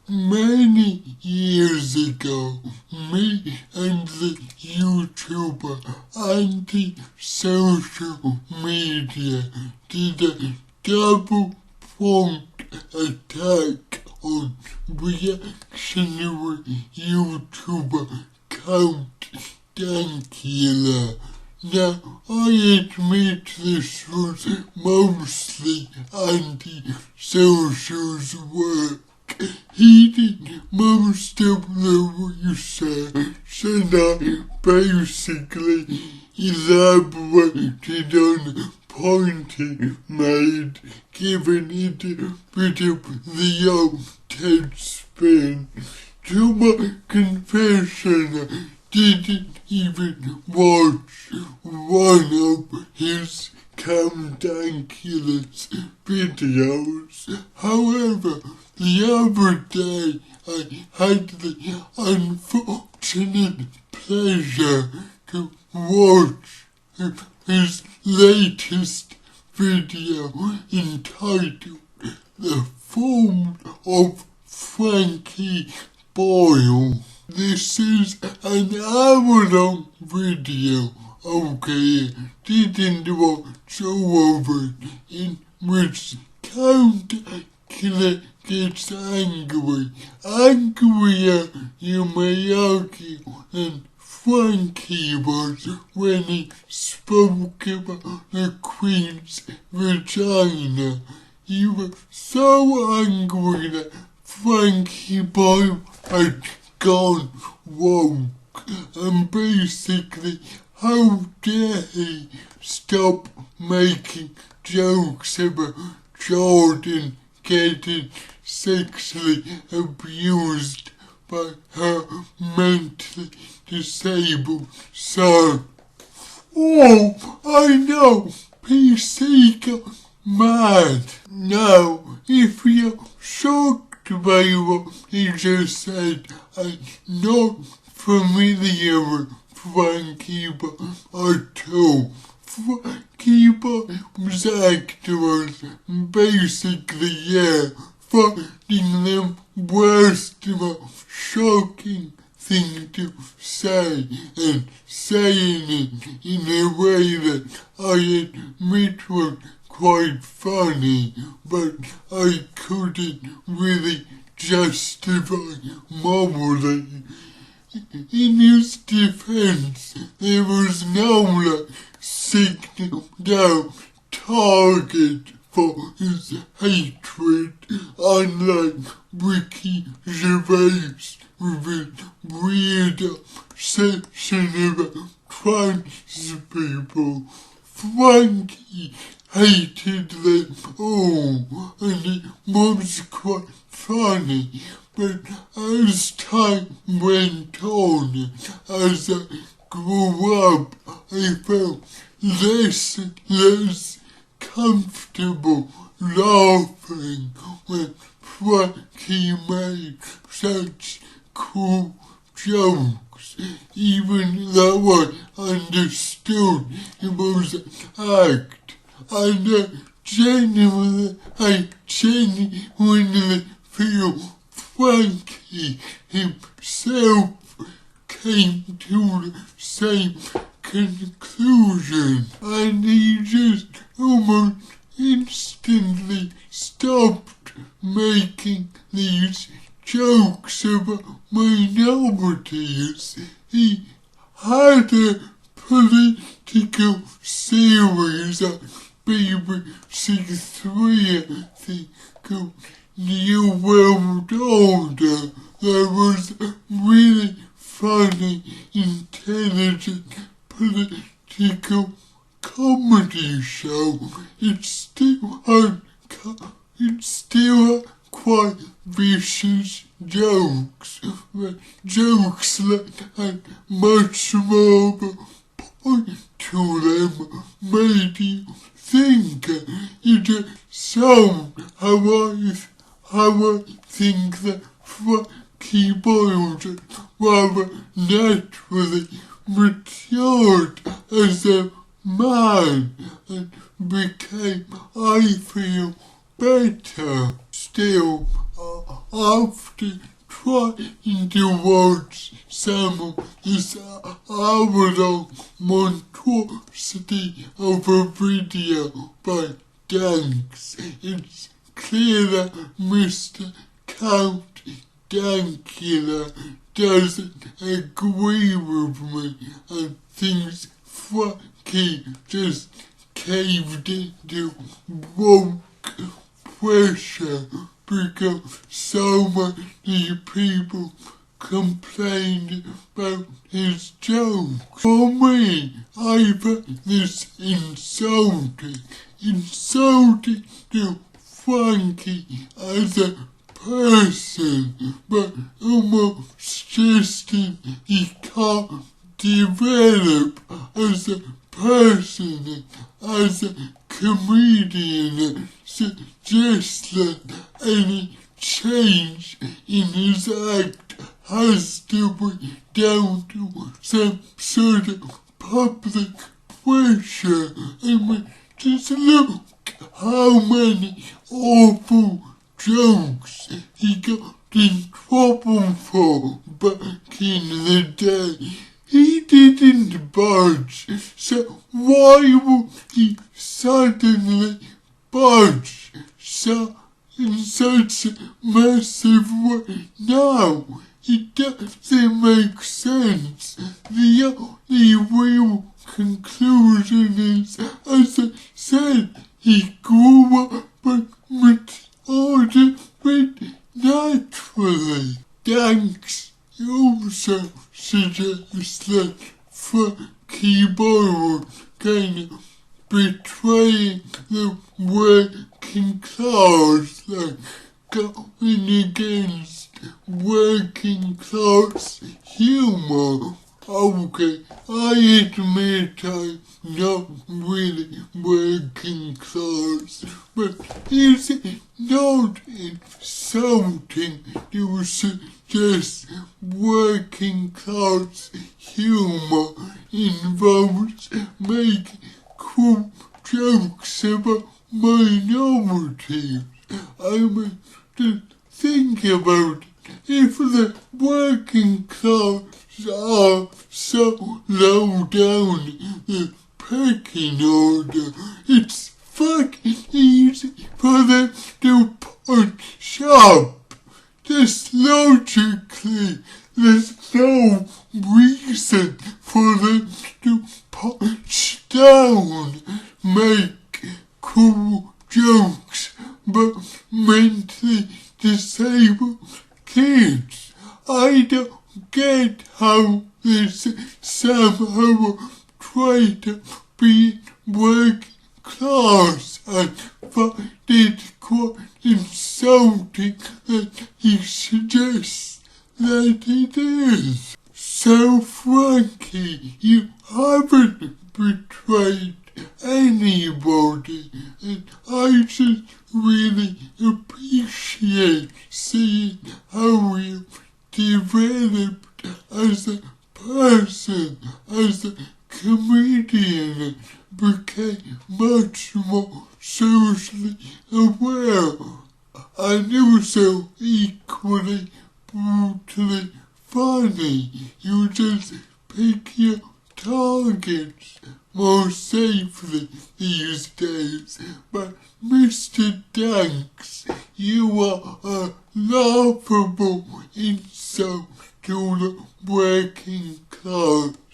Many years ago, me and the YouTuber anti-social media did a double-pronged attack on reactionary YouTuber Count Dankula. Now, I admit this was mostly anti-social's work. He did most of the research, and I basically elaborated on the point he made, giving it a bit of the old Ted spin. To my confession, I didn't even watch one of his Count Dankula's videos. However, the other day I had the unfortunate pleasure to watch his latest video entitled The Fall of Frankie Boyle. This is an hour-long video, okay, didn't watch all of it, in which Count Dankula gets angry. Angrier, you may argue, than Frankie was when he spoke about the Queen's vagina. He was so angry that Frankie Boyle had gone woke, and basically, how dare he stop making jokes about Jordan getting sexually abused by her mentally disabled son. Oh, I know, PC got mad. Now, if you're shocked by what he just said, I'm not familiar with Frankie Boyle at all. Frankie Boyle's actors basically, finding them worst the most shocking thing to say, and saying it in a way that I admit was quite funny, but I couldn't really justify morally. In his defense, there was no signaled out target for his hatred, unlike Ricky Gervais with his weird obsession about trans people. Frankie hated them all, and it was quite funny, but as time went on, as I grew up, I felt less and less comfortable laughing when Frankie made such cool jokes, even though I understood it was an act, and I genuinely feel Frankie himself came to the same conclusion, and he just almost instantly stopped making these jokes about minorities. He had a political series on BBC3, I think, called New World Order, that was a really funny, intelligent political comedy show. It's still quite vicious jokes, but jokes that had much more of a point to them made you think. It just showed how I think that Frankie Boyle rather naturally matured as a man and became, I feel, better. Still, after trying to watch some of this hour-long monstrosity of a video by Danks, it's clear that Mr. Count Dankula doesn't agree with me and thinks Frankie just caved into woke pressure because so many people complained about his jokes. For me, I find this insulting to Frankie as a person, but almost suggesting he can't develop as a person, as a comedian, suggests that any change in his act has to be down to some sort of public pressure. I mean, just look how many awful jokes he got in trouble for back in the day. He didn't budge, so why would he suddenly budge in such a massive way now? It doesn't make sense. The only real conclusion is, as I said, he grew up and matured a bit naturally. Thanks. Also suggests that Frankie Boyle kind of betraying the working class, like going against working class humour. Okay, I admit I'm not really working class, but is it not insulting to suggest working class humour involves making cruel jokes about minorities? I mean, to think about it, if the working class are so low down the pecking order, it's fucking easy for them to punch up. Just logically, there's no reason for them to punch down, make cruel jokes but mentally disabled kids. I don't get how this somehow try to be working class. I find it quite insulting that he suggests that it is. So Frankie, you haven't betrayed anybody, and I just really appreciate seeing how you developed as a person, as a comedian, became much more socially aware, and also equally brutally funny. You just pick your targets more safely these days. But Mr. Danks, you are a laughable insult to the working class.